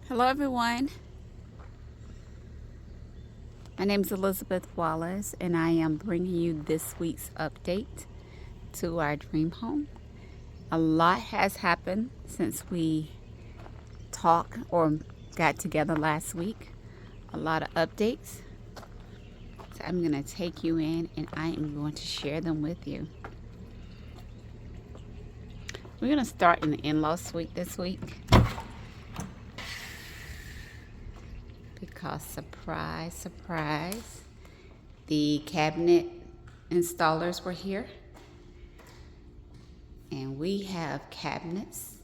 Hello everyone, my name is Elizabeth Wallace and I am bringing you this week's update to our dream home. A lot has happened since we talked or got together last week. A lot of updates. So I'm going to take you in and I am going to share them with you. We're going to start in the in-law suite this week because surprise, surprise, the cabinet installers were here and we have cabinets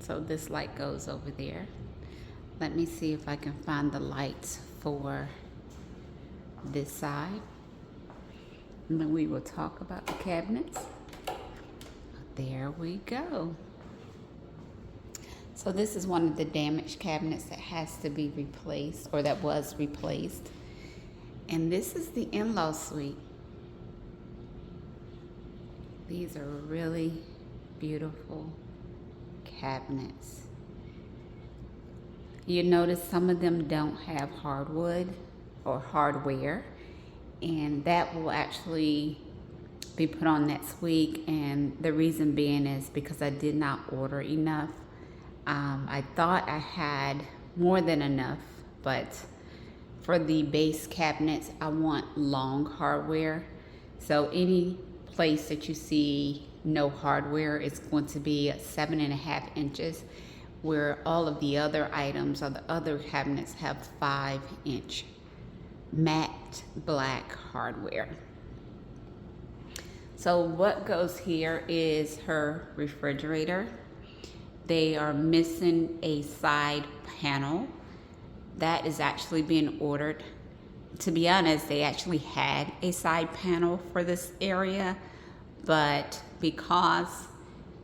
so this light goes over there. Let me see if I can find the lights for this side. And then we will talk about the cabinets. There we go. So this is one of the damaged cabinets that has to be replaced, or that was replaced. And this is the in-law suite. These are really beautiful cabinets. You notice some of them don't have hardwood or hardware, and that will actually be put on next week. And the reason being is because I did not order enough. I thought I had more than enough, but for the base cabinets, I want long hardware. So any place that you see no hardware is going to be 7.5 inches, where all of the other items or the other cabinets have 5-inch matte black hardware. So what goes here is her refrigerator. They are missing a side panel. That is actually being ordered. To be honest, they actually had a side panel for this area, but because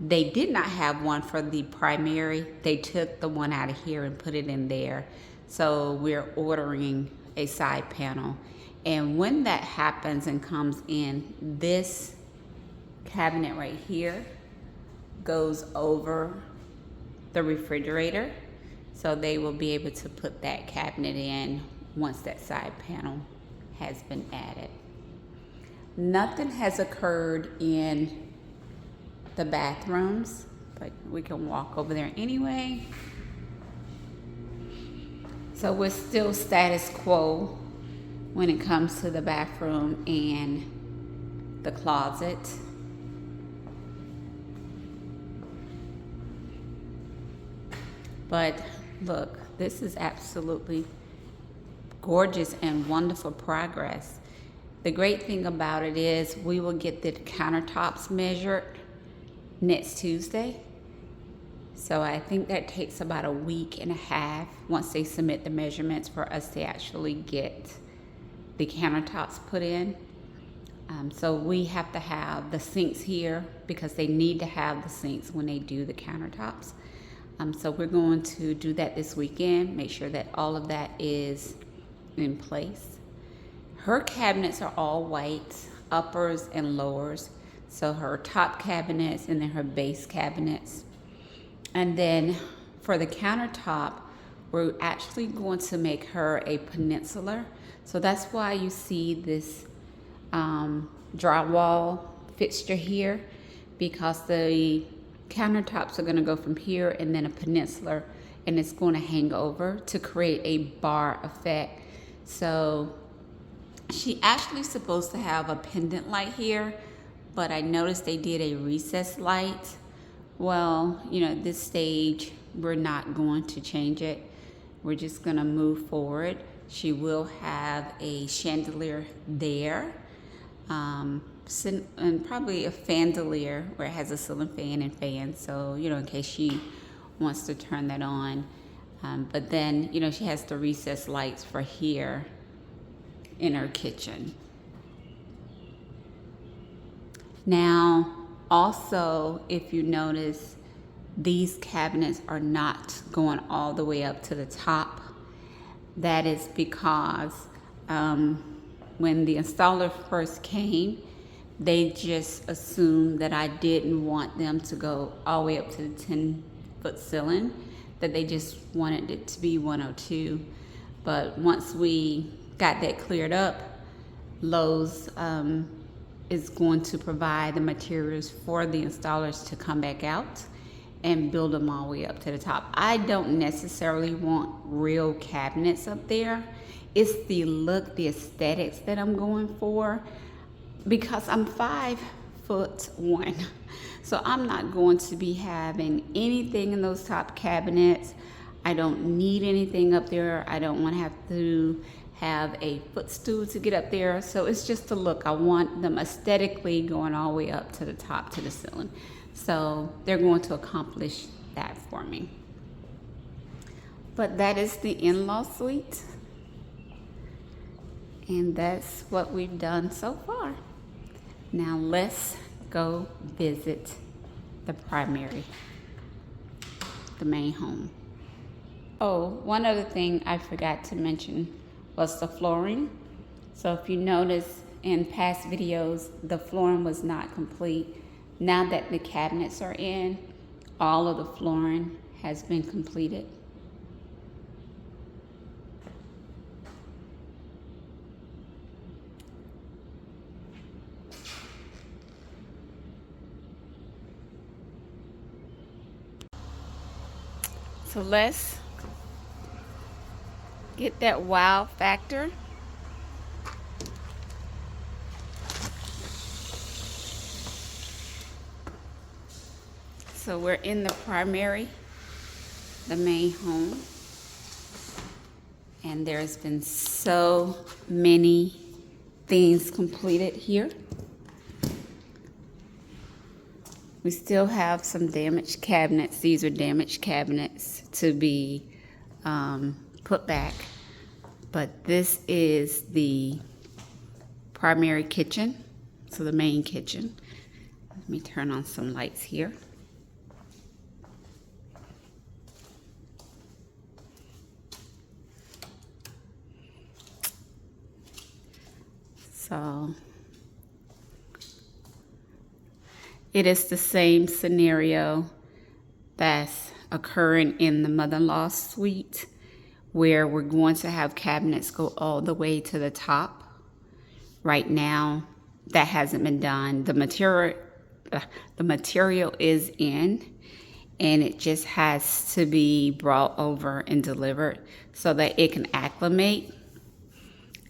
they did not have one for the primary, they took the one out of here and put it in there. So we're ordering a side panel. And when that happens and comes in, this cabinet right here goes over the refrigerator. So they will be able to put that cabinet in once that side panel has been added. Nothing has occurred in the bathrooms, but we can walk over there anyway. So we're still status quo when it comes to the bathroom and the closet. But look, this is absolutely gorgeous and wonderful progress. The great thing about it is we will get the countertops measured next Tuesday. So I think that takes about a week and a half once they submit the measurements for us to actually get the countertops put in. So we have to have the sinks here because they need to have the sinks when they do the countertops. So we're going to do that this weekend, make sure that all of that is in place. Her cabinets are all white, uppers and lowers. So her top cabinets and then her base cabinets. And then for the countertop, we're actually going to make her a peninsula. So that's why you see this drywall fixture here, because the countertops are going to go from here and then a peninsula, and it's going to hang over to create a bar effect. So she actually supposed to have a pendant light here, but I noticed they did a recessed light. Well, at this stage, we're not going to change it. We're just going to move forward. She will have a chandelier there, and probably a fandelier where it has a ceiling fan and fan. So, in case she wants to turn that on. But then, she has the recessed lights for here in her kitchen. Now, also, if you notice, these cabinets are not going all the way up to the top. That is because when the installer first came, they just assumed that I didn't want them to go all the way up to the 10-foot ceiling, that they just wanted it to be 102. But once we got that cleared up, Lowe's is going to provide the materials for the installers to come back out and build them all the way up to the top. I don't necessarily want real cabinets up there. It's the look, the aesthetics that I'm going for, because I'm 5'1". So I'm not going to be having anything in those top cabinets. I don't need anything up there. I don't want to have a footstool to get up there. So it's just a look. I want them aesthetically going all the way up to the top, to the ceiling. So they're going to accomplish that for me. But that is the in-law suite. And that's what we've done so far. Now let's go visit the primary, the main home. Oh, one other thing I forgot to mention was the flooring. So if you notice in past videos, the flooring was not complete. Now that the cabinets are in, all of the flooring has been completed. So let's get that wow factor. So we're in the primary, the main home, and there's been so many things completed here. We still have some damaged cabinets. These are damaged cabinets to be put back. But this is the primary kitchen, so the main kitchen. Let me turn on some lights here. So it is the same scenario that's occurring in the mother-in-law suite, where we're going to have cabinets go all the way to the top. Right now, that hasn't been done. The material is in, and it just has to be brought over and delivered so that it can acclimate.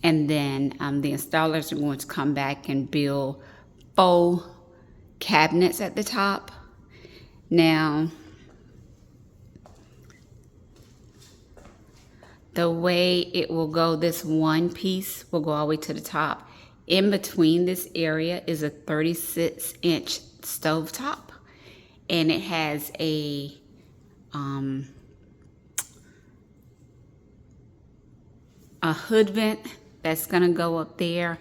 And then the installers are going to come back and build faux cabinets at the top. Now, the way it will go, this one piece will go all the way to the top. In between this area is a 36-inch stovetop, and it has a hood vent that's gonna go up there.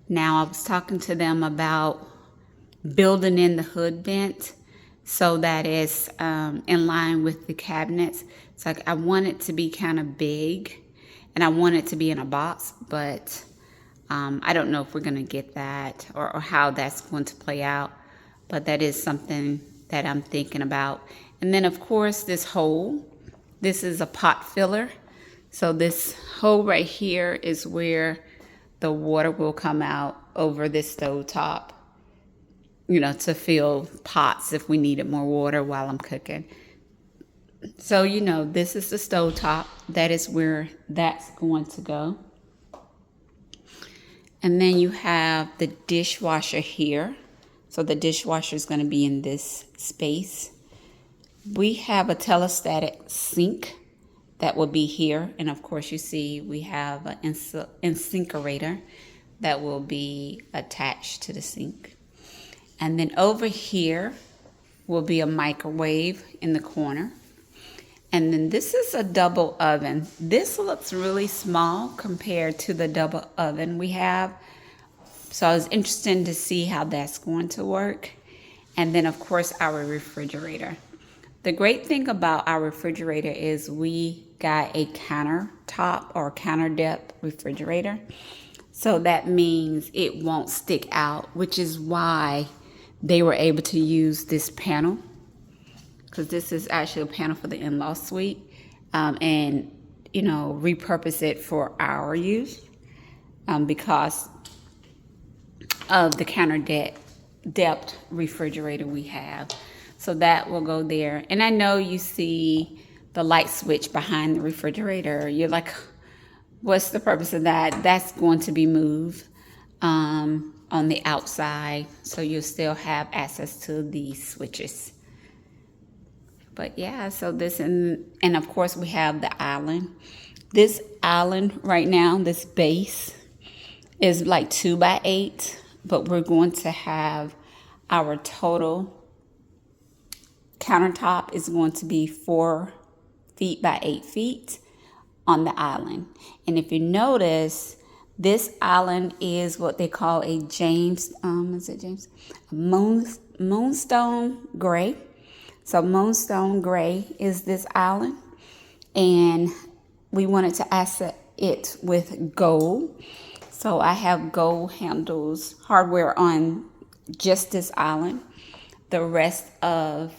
Now, I was talking to them about building in the hood vent so that it's in line with the cabinets. It's like I want it to be kind of big, and I want it to be in a box, but I don't know if we're gonna get that or how that's going to play out, but that is something that I'm thinking about. And then of course this hole, this is a pot filler. So this hole right here is where the water will come out over this stove top, you know, to fill pots if we needed more water while I'm cooking. So, you know, this is the stove top. That is where that's going to go. And then you have the dishwasher here. So the dishwasher is going to be in this space. We have a telestatic sink that will be here. And of course, you see we have an InSinkerator that will be attached to the sink. And then over here will be a microwave in the corner. And then this is a double oven. This looks really small compared to the double oven we have. So I was interested to see how that's going to work. And then of course our refrigerator. The great thing about our refrigerator is we got a countertop or counter depth refrigerator. So that means it won't stick out, which is why they were able to use this panel, because this is actually a panel for the in-law suite, and repurpose it for our use, because of the counter depth refrigerator we have. So that will go there. And I know you see the light switch behind the refrigerator. You're like, what's the purpose of that? That's going to be moved on the outside, so you'll still have access to the switches. But yeah, so this, and of course we have the island. This island right now, this base is like 2 by 8, but we're going to have our total countertop is going to be 4 feet by 8 feet on the island. And if you notice, this island is what they call a moonstone gray. So moonstone gray is this island, and we wanted to accent it with gold. So I have gold handles, hardware on just this island. The rest of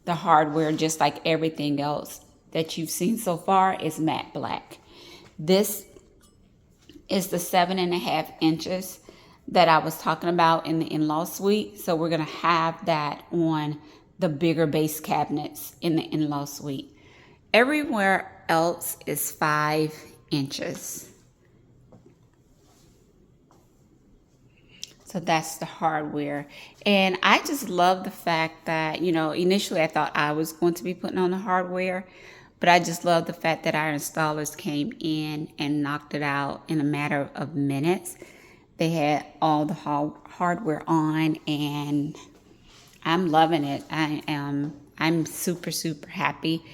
the hardware, just like everything else that you've seen so far, is matte black. This is the 7.5 inches that I was talking about in the in-law suite. So we're gonna have that on the bigger base cabinets in the in-law suite. Everywhere else is 5 inches. So that's the hardware. And I just love the fact that, initially I thought I was going to be putting on the hardware, but I just love the fact that our installers came in and knocked it out in a matter of minutes. They had all the hardware on, and I'm loving it. I'm super, super happy.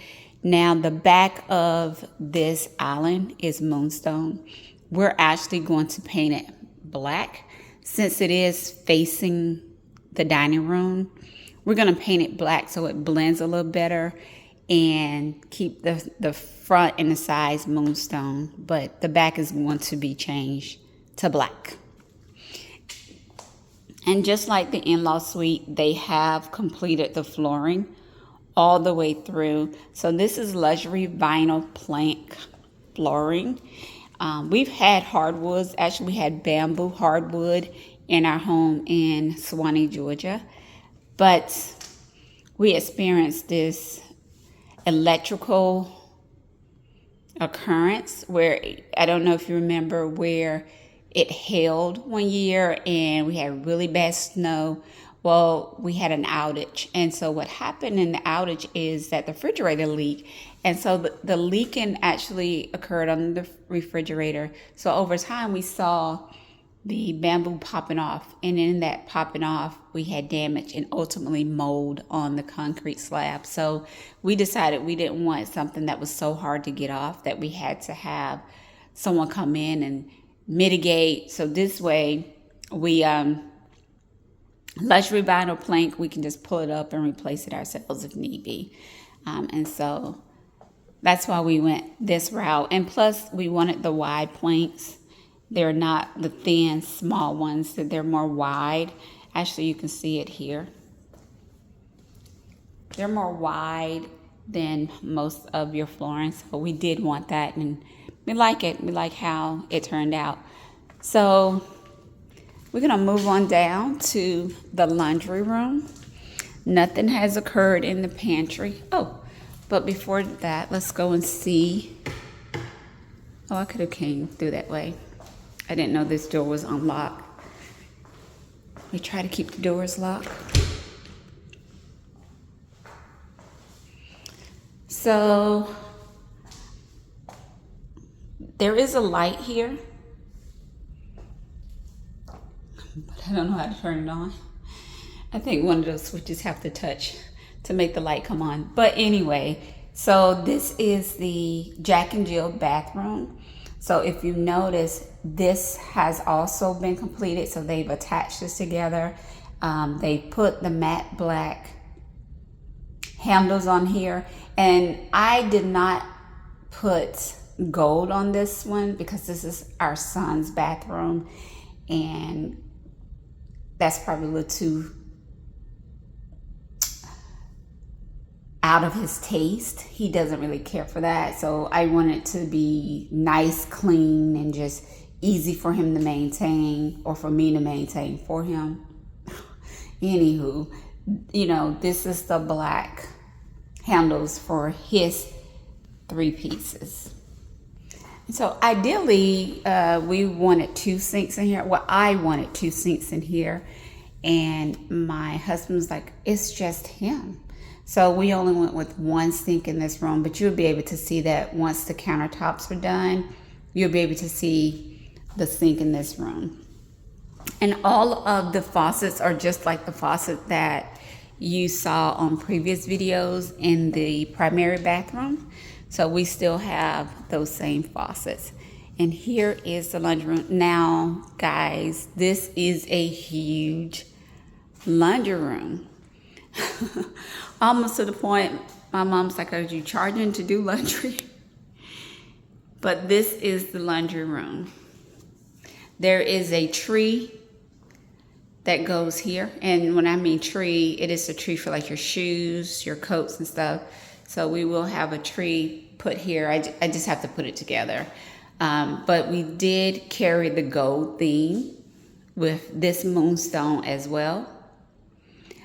Now the back of this island is moonstone. We're actually going to paint it black. Since it is facing the dining room, we're going to paint it black so it blends a little better and keep the front and the sides moonstone, but the back is going to be changed to black. And just like the in-law suite, they have completed the flooring all the way through. So this is luxury vinyl plank flooring. We've had hardwoods. Actually, we had bamboo hardwood in our home in Suwanee, Georgia. But we experienced this electrical occurrence where, I don't know if you remember, where it hailed one year and we had really bad snow. Well, we had an outage. And so what happened in the outage is that the refrigerator leaked. And so the leaking actually occurred on the refrigerator. So over time, we saw the bamboo popping off. And in that popping off, we had damage and ultimately mold on the concrete slab. So we decided we didn't want something that was so hard to get off that we had to have someone come in and mitigate. So this way, we luxury vinyl plank, we can just pull it up and replace it ourselves if need be. And so that's why we went this route. And plus, we wanted the wide planks. They're not the thin, small ones. They're more wide. Actually, you can see it here. They're more wide than most of your flooring. So we did want that, and we like it. We like how it turned out. So we're going to move on down to the laundry room. Nothing has occurred in the pantry. Oh, but before that, let's go and see. Oh, I could have came through that way. I didn't know this door was unlocked. We try to keep the doors locked. So there is a light here, but I don't know how to turn it on. I think one of those switches have to touch to make the light come on. But anyway, so this is the Jack and Jill bathroom. So if you notice, this has also been completed. So they've attached this together. They put the matte black handles on here. And I did not put gold on this one because this is our son's bathroom, and that's probably a little too out of his taste. He doesn't really care for that. So I want it to be nice, clean, and just easy for him to maintain, or for me to maintain for him. Anywho, you know, this is the black handles for his 3 pieces. So ideally, we wanted 2 sinks in here. Well, I wanted 2 sinks in here, and my husband was like, it's just him. So we only went with 1 sink in this room, but you'll be able to see that once the countertops are done, you'll be able to see the sink in this room. And all of the faucets are just like the faucet that you saw on previous videos in the primary bathroom. So we still have those same faucets. And here is the laundry room. Now, guys, this is a huge laundry room. Almost to the point my mom's like, are you charging to do laundry? But this is the laundry room. There is a tree that goes here. And when I mean tree, it is a tree for like your shoes, your coats and stuff. So we will have a tree put here. I just have to put it together. But we did carry the gold theme with this moonstone as well.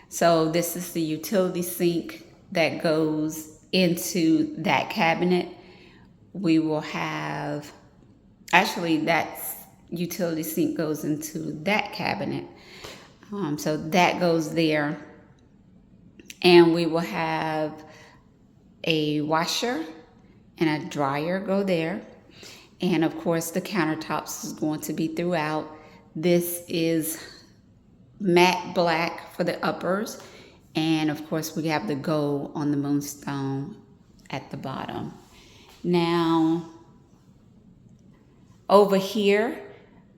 So this is the utility sink that goes into that cabinet. We will have, actually that utility sink goes into that cabinet. So that goes there. And we will have a washer and a dryer go there. And of course the countertops is going to be throughout. This is matte black for the uppers, and of course we have the gold on the moonstone at the bottom. Now over here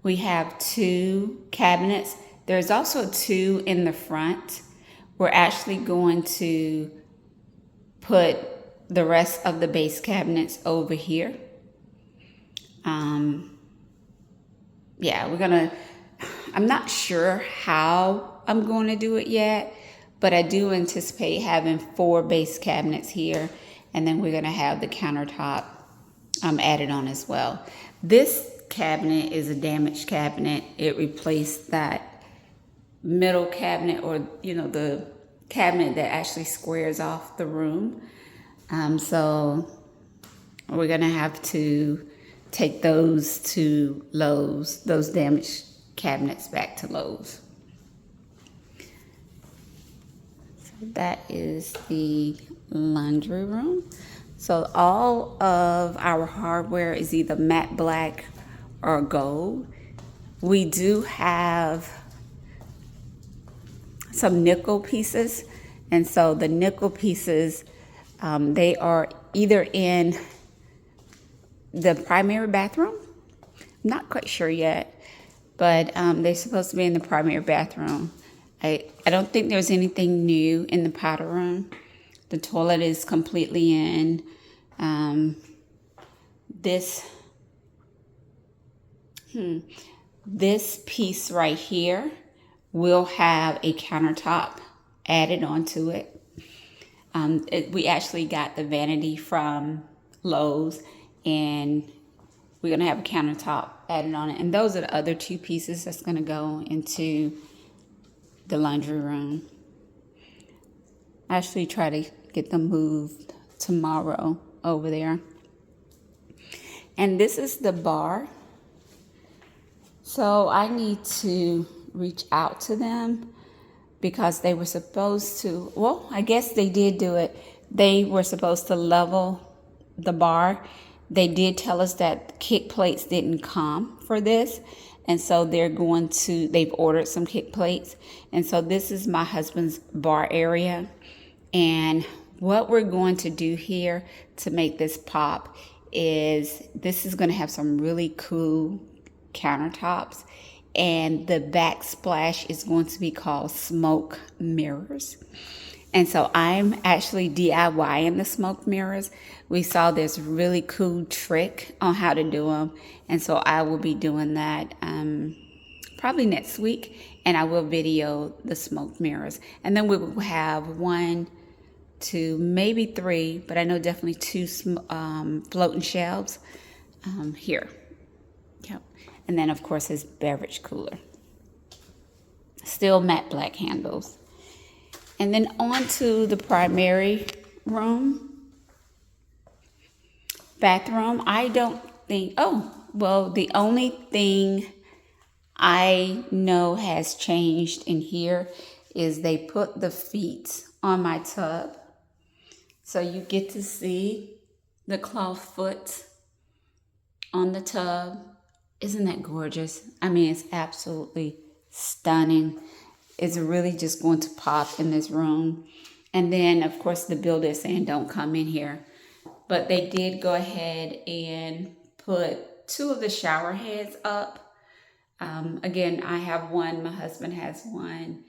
we have 2 cabinets. There's also 2 in the front. We're actually going to put the rest of the base cabinets over here. Yeah, I'm not sure how I'm going to do it yet, but I do anticipate having 4 base cabinets here, and then we're going to have the countertop added on as well. This cabinet is a damaged cabinet. It replaced that middle cabinet, or you know, the cabinet that actually squares off the room. So we're going to have to take those to Lowe's, those damaged cabinets back to Lowe's. So that is the laundry room. So all of our hardware is either matte black or gold. We do have some nickel pieces, and so the nickel pieces, they are either in the primary bathroom. I'm not quite sure yet, but they're supposed to be in the primary bathroom. I don't think there's anything new in the powder room. The toilet is completely in. This piece right here will have a countertop added onto it. We actually got the vanity from Lowe's, and we're going to have a countertop added on it. And those are the other 2 pieces that's going to go into the laundry room. I actually try to get them moved tomorrow over there. And this is the bar. So I need to reach out to them because they were supposed to, well, I guess they did do it. They were supposed to level the bar. They did tell us that kick plates didn't come for this. And so they've ordered some kick plates. And so this is my husband's bar area. And what we're going to do here to make this pop is this is going to have some really cool countertops. And the backsplash is going to be called smoke mirrors. And so I'm actually DIYing the smoke mirrors. We saw this really cool trick on how to do them. And so I will be doing that probably next week. And I will video the smoke mirrors. And then we will have 1, 2, maybe 3, but I know definitely 2 floating shelves here. Yep. And then, of course, his beverage cooler. Still matte black handles. And then on to the primary room. Bathroom, I don't think, the only thing I know has changed in here is they put the feet on my tub. So you get to see the cloth foot on the tub. Isn't that gorgeous? I mean, it's absolutely stunning. It's really just going to pop in this room. And then, of course, the builder is saying don't come in here. But they did go ahead and put 2 of the shower heads up. Again, I have one. My husband has one.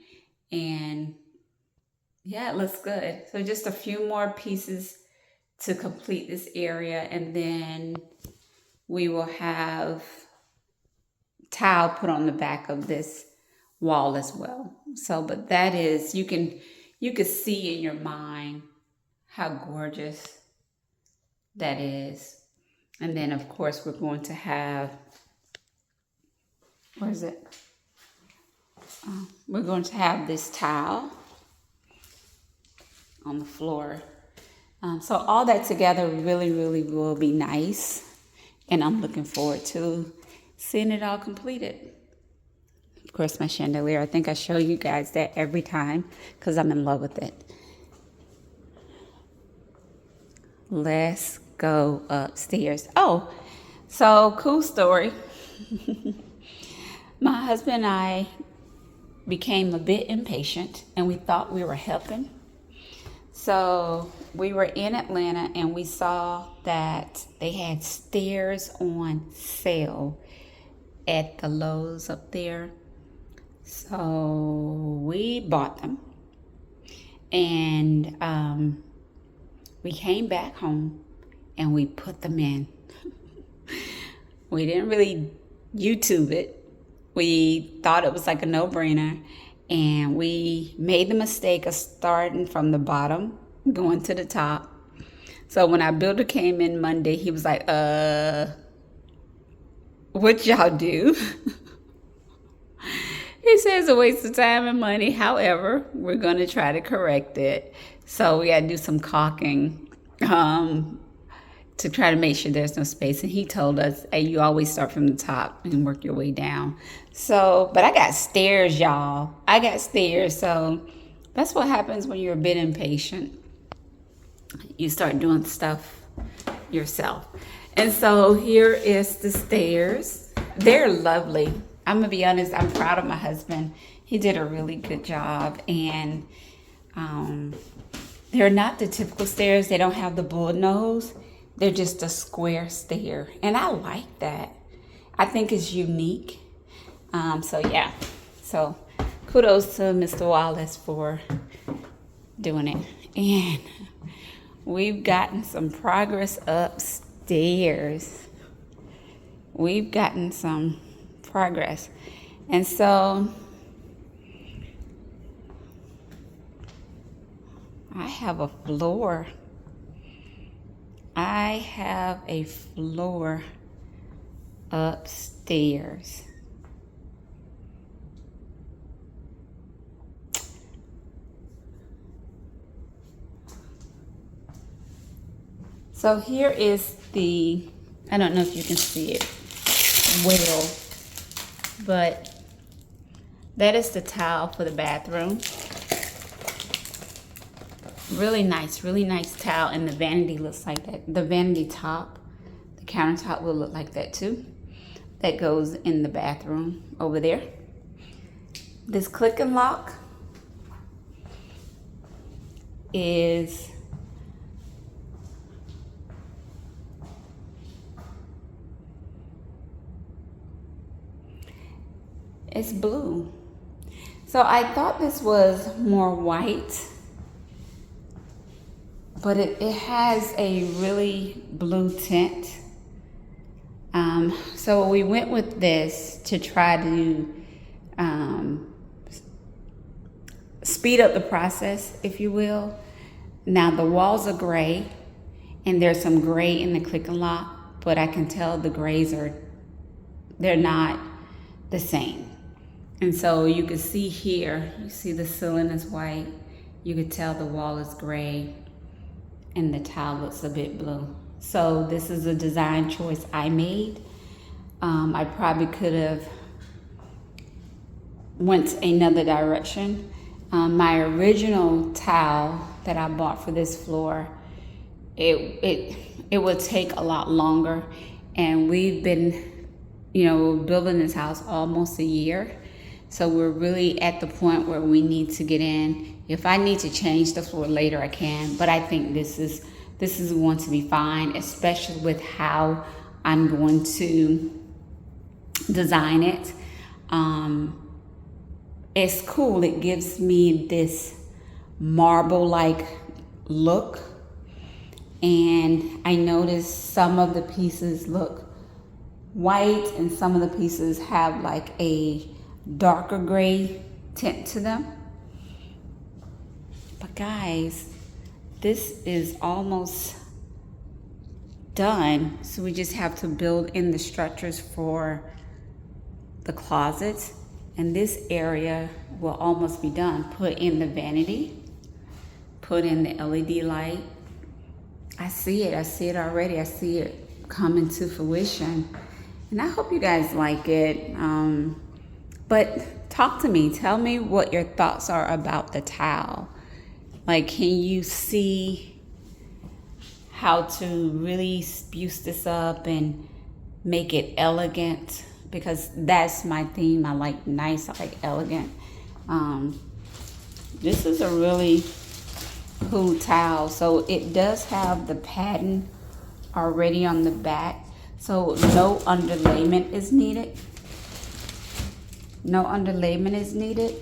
And yeah, it looks good. So just a few more pieces to complete this area. And then we will have tile put on the back of this wall as well. So, but that is, you can see in your mind how gorgeous that is. And then of course we're going to have, where is it? We're going to have this tile on the floor. So all that together really, really will be nice. And I'm looking forward to seeing it all completed. Of course, my chandelier, I think I show you guys that every time because I'm in love with it. Let's go upstairs. Oh, so cool story. My husband and I became a bit impatient and we thought we were helping. So we were in Atlanta and we saw that they had stairs on sale at the Lowe's up there. So we bought them and we came back home and we put them in. We didn't really YouTube it. We thought it was like a no-brainer and we made the mistake of starting from the bottom, going to the top. So when our builder came in Monday, he was like, what y'all do? He says it's a waste of time and money. However, we're going to try to correct it. So we got to do some caulking to try to make sure there's no space. And he told us, hey, you always start from the top and work your way down. So, but I got stairs, y'all. I got stairs. So that's what happens when you're a bit impatient. You start doing stuff yourself. And so here is the stairs. They're lovely. I'm going to be honest, I'm proud of my husband. He did a really good job. And they're not the typical stairs. They don't have the bull nose. They're just a square stair. And I like that. I think it's unique. So yeah. So kudos to Mr. Wallace for doing it. And we've gotten some progress upstairs. We've gotten some progress. And so I have a floor. I have a floor upstairs. So here is the, I don't know if you can see it well, but that is the tile for the bathroom. Really nice tile, and the vanity looks like that. The vanity top, the countertop will look like that too. That goes in the bathroom over there. This click and lock is it's blue. So I thought this was more white, but it has a really blue tint. So we went with this to try to speed up the process, if you will. Now the walls are gray, and there's some gray in the click and lock, but I can tell the grays they're not the same. And so you can see here, you see the ceiling is white. You can tell the wall is gray, and the tile looks a bit blue. So this is a design choice I made. I probably could have went another direction. My original tile that I bought for this floor, it would take a lot longer, and we've been, building this house almost a year. So we're really at the point where we need to get in. If I need to change the floor later, I can, but I think this is going to be fine, especially with how I'm going to design it. It's cool. It gives me this marble-like look, and I noticed some of the pieces look white and some of the pieces have like a darker gray tint to them. But guys, this is almost done. So we just have to build in the structures for the closets, and this area will almost be done. Put in the vanity, put in the LED light. I see it already. I see it coming to fruition, and I hope you guys like it. But talk to me, tell me what your thoughts are about the tile. Like, can you see how to really spruce this up and make it elegant? Because that's my theme. I like nice, I like elegant. This is a really cool tile. So it does have the pattern already on the back. So no underlayment is needed. No underlayment is needed.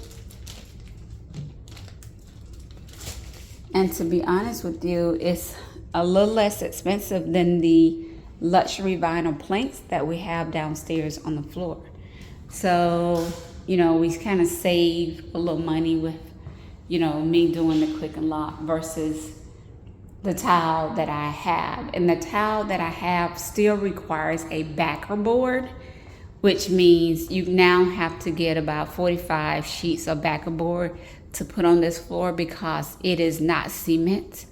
And to be honest with you, it's a little less expensive than the luxury vinyl planks that we have downstairs on the floor. So, we kind of save a little money with, me doing the click and lock versus the tile that I have. And the tile that I have still requires a backer board, which means you now have to get about 45 sheets of backer board to put on this floor because it is not cement.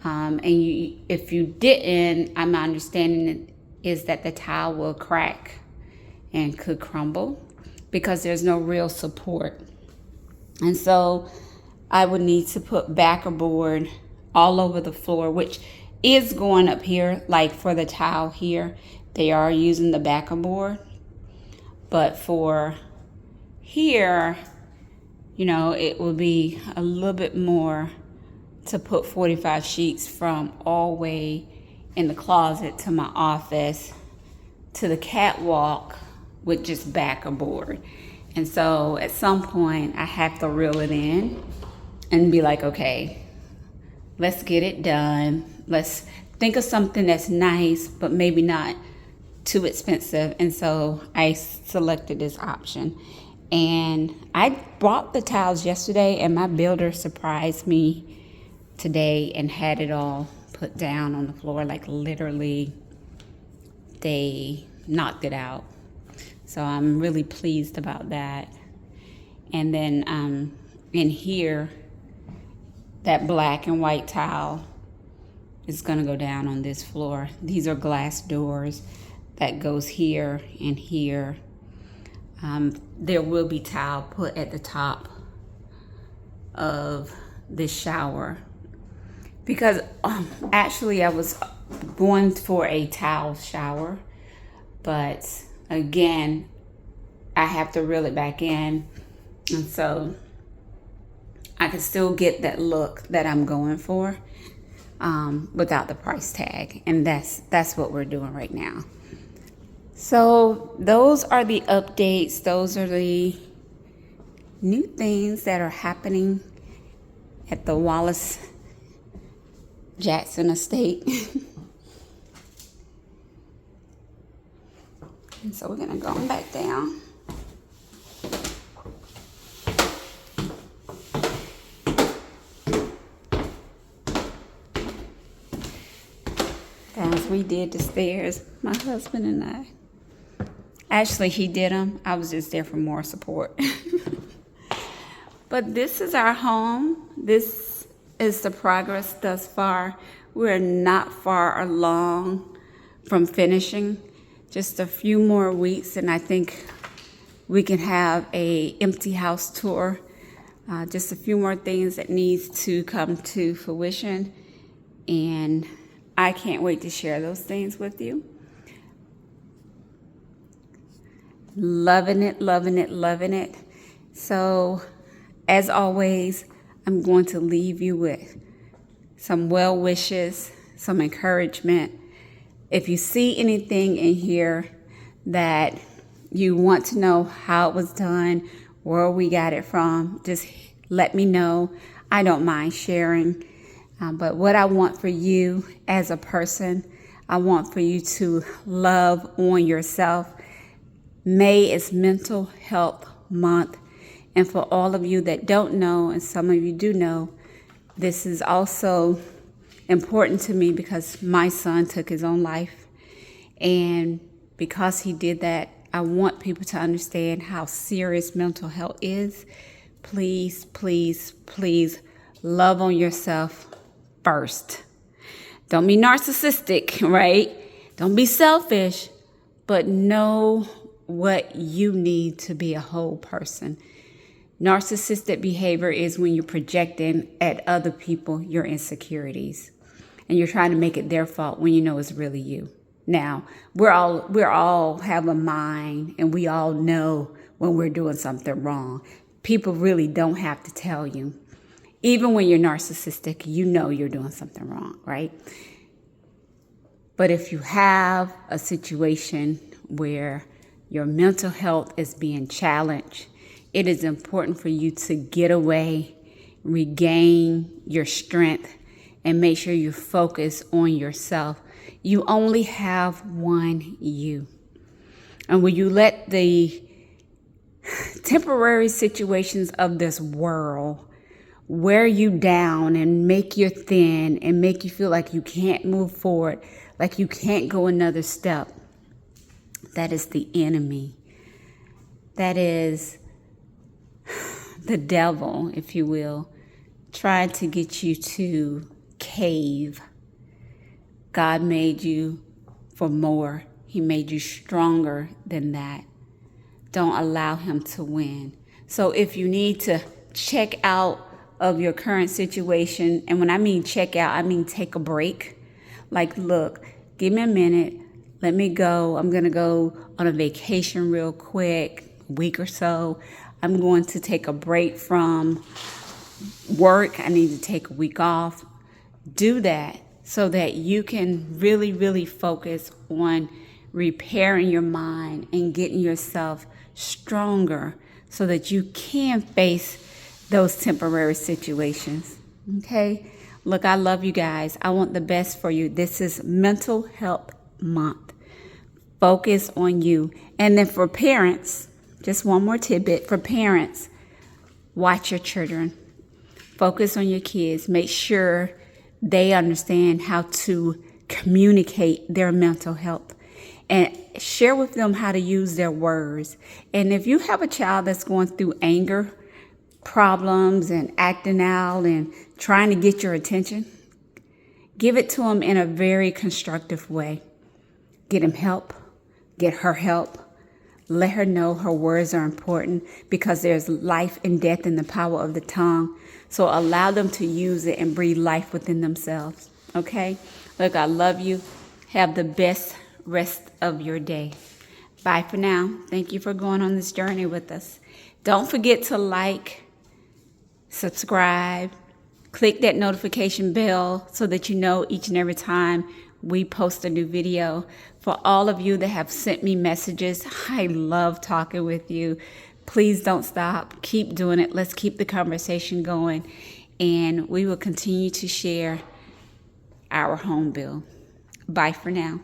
And if you didn't, my understanding is that the tile will crack and could crumble because there's no real support. And so I would need to put backer board all over the floor, which is going up here. Like for the tile here, they are using the backer board. But for here, it will be a little bit more to put 45 sheets from all the way in the closet to my office to the catwalk with just backer board. And so at some point I have to reel it in and be like, okay, let's get it done. Let's think of something that's nice, but maybe not too expensive. And so I selected this option. And I bought the tiles yesterday, and my builder surprised me today and had it all put down on the floor. Like literally, they knocked it out. So I'm really pleased about that. And then in here, that black and white tile is gonna go down on this floor. These are glass doors that goes here and here. There will be tile put at the top of this shower because actually I was going for a tile shower, but again, I have to reel it back in, and so I can still get that look that I'm going for without the price tag, and that's what we're doing right now. So those are the updates. Those are the new things that are happening at the Wallace Jackson Estate. And so we're gonna go back down. Guys, we did the stairs, my husband and I. Actually, he did them. I was just there for more support. But this is our home. This is the progress thus far. We're not far along from finishing. Just a few more weeks, and I think we can have a empty house tour. Just a few more things that needs to come to fruition, and I can't wait to share those things with you. Loving it, loving it, loving it. So, as always, I'm going to leave you with some well wishes, some encouragement. If you see anything in here that you want to know how it was done, where we got it from, just let me know. I don't mind sharing. But what I want for you as a person, I want for you to love on yourself. May is Mental Health Month. And for all of you that don't know, and some of you do know, this is also important to me because my son took his own life. And because he did that, I want people to understand how serious mental health is. Please, please, please love on yourself first. Don't be narcissistic, right? Don't be selfish, but know what you need to be a whole person. Narcissistic behavior is when you're projecting at other people your insecurities and you're trying to make it their fault when you know it's really you. Now, we're all have a mind, and we all know when we're doing something wrong. People really don't have to tell you. Even when you're narcissistic, you know you're doing something wrong, right? But if you have a situation where your mental health is being challenged, it is important for you to get away, regain your strength, and make sure you focus on yourself. You only have one you. And when you let the temporary situations of this world wear you down and make you thin and make you feel like you can't move forward, like you can't go another step, that is the enemy. That is the devil, if you will, trying to get you to cave. God made you for more. He made you stronger than that. Don't allow him to win. So if you need to check out of your current situation, and when I mean check out, I mean take a break. Like, look, give me a minute. Let me go. I'm going to go on a vacation real quick, a week or so. I'm going to take a break from work. I need to take a week off. Do that so that you can really, really focus on repairing your mind and getting yourself stronger so that you can face those temporary situations. Okay? Look, I love you guys. I want the best for you. This is Mental Health Month. Focus on you. And then for parents, just one more tidbit. For parents, watch your children. Focus on your kids. Make sure they understand how to communicate their mental health and share with them how to use their words. And if you have a child that's going through anger problems and acting out and trying to get your attention, give it to them in a very constructive way. Get him help. Get her help. Let her know her words are important because there's life and death in the power of the tongue. So allow them to use it and breathe life within themselves. Okay? Look, I love you. Have the best rest of your day. Bye for now. Thank you for going on this journey with us. Don't forget to like, subscribe, click that notification bell so that you know each and every time we post a new video. For all of you that have sent me messages, I love talking with you. Please don't stop. Keep doing it. Let's keep the conversation going. And we will continue to share our home bill. Bye for now.